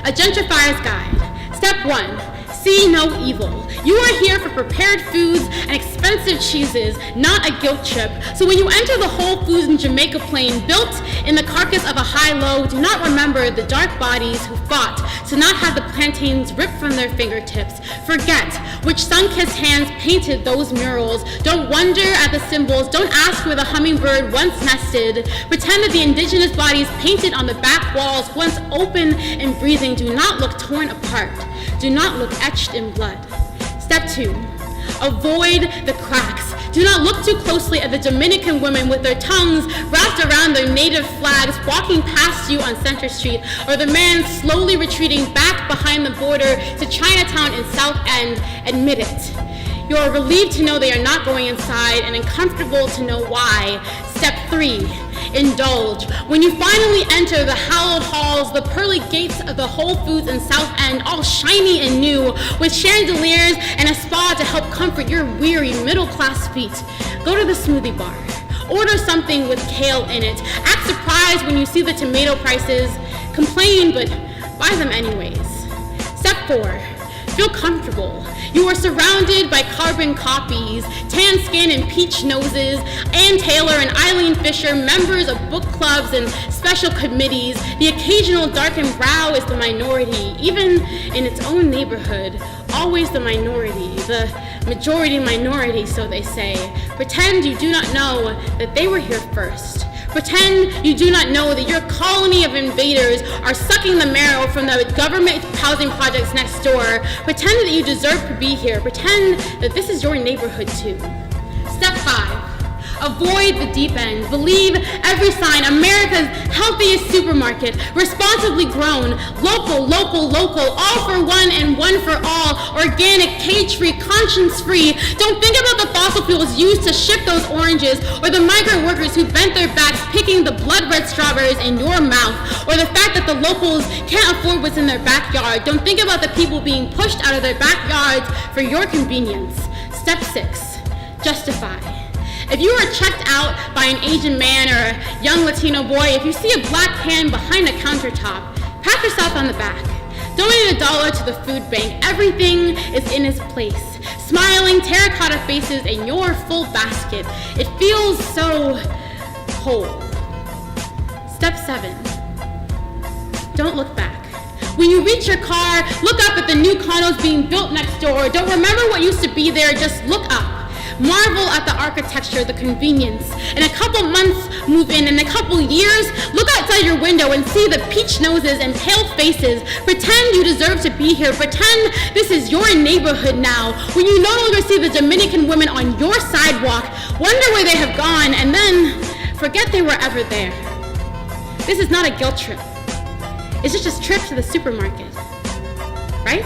A Gentrifier's Guide. Step 1. See no evil. You are here for prepared foods and expensive cheeses, not a guilt trip. So when you enter the Whole Foods in Jamaica Plain, built in the carcass of a high-low, do not remember the dark bodies who fought to not have the plantains ripped from their fingertips. Forget which sun-kissed hands painted those murals. Don't wonder at the symbols. Don't ask where the hummingbird once nested. Pretend that the indigenous bodies painted on the back walls, once open and breathing, do not look torn apart. Do not look etched in blood. Step 2. Avoid the cracks. Do not look too closely at the Dominican women with their tongues wrapped around their native flags walking past you on Center Street, or the man slowly retreating back behind the border to Chinatown in South End. Admit it. You are relieved to know they are not going inside and uncomfortable to know why. Step 3. Indulge. When you finally enter the hallowed halls, the pearly gates of the Whole Foods in South End, all shiny and new, with chandeliers and a spa to help comfort your weary middle-class feet, go to the smoothie bar. Order something with kale in it. Act surprised when you see the tomato prices. Complain, but buy them anyways. Step 4. Feel comfortable. You are surrounded by carbon copies, tan skin and peach noses. Ann Taylor and Eileen Fisher, members of book clubs and special committees. The occasional darkened brow is the minority, even in its own neighborhood. Always the minority, the majority minority, so they say. Pretend you do not know that they were here first. Pretend you do not know that your colony of invaders are sucking the marrow from the government housing projects next door. Pretend that you deserve to be here. Pretend that this is your neighborhood too. Step 5. Avoid the deep end. Believe every sign. America's healthiest supermarket, responsibly grown, local, local, local, all for one and one for all, organic, cage-free, conscience-free. Don't think about the fossil fuels used to ship those oranges, or the migrant workers who bent their backs picking the blood-red strawberries in your mouth, or the fact that the locals can't afford what's in their backyard. Don't think about the people being pushed out of their backyards for your convenience. Step 6. Justify. If you are checked out by an Asian man or a young Latino boy, if you see a black hand behind a countertop, pat yourself on the back. Donate $1 to the food bank. Everything is in its place. Smiling terracotta faces in your full basket. It feels so whole. Step 7. Don't look back. When you reach your car, look up at the new condos being built next door. Don't remember what used to be there, just look up. Marvel at the architecture, the convenience. In a couple months, move in. In a couple years, look outside your window and see the peach noses and pale faces. Pretend you deserve to be here. Pretend this is your neighborhood now. When you no longer see the Dominican women on your sidewalk, wonder where they have gone, and then forget they were ever there. This is not a guilt trip. It's just a trip to the supermarket, right?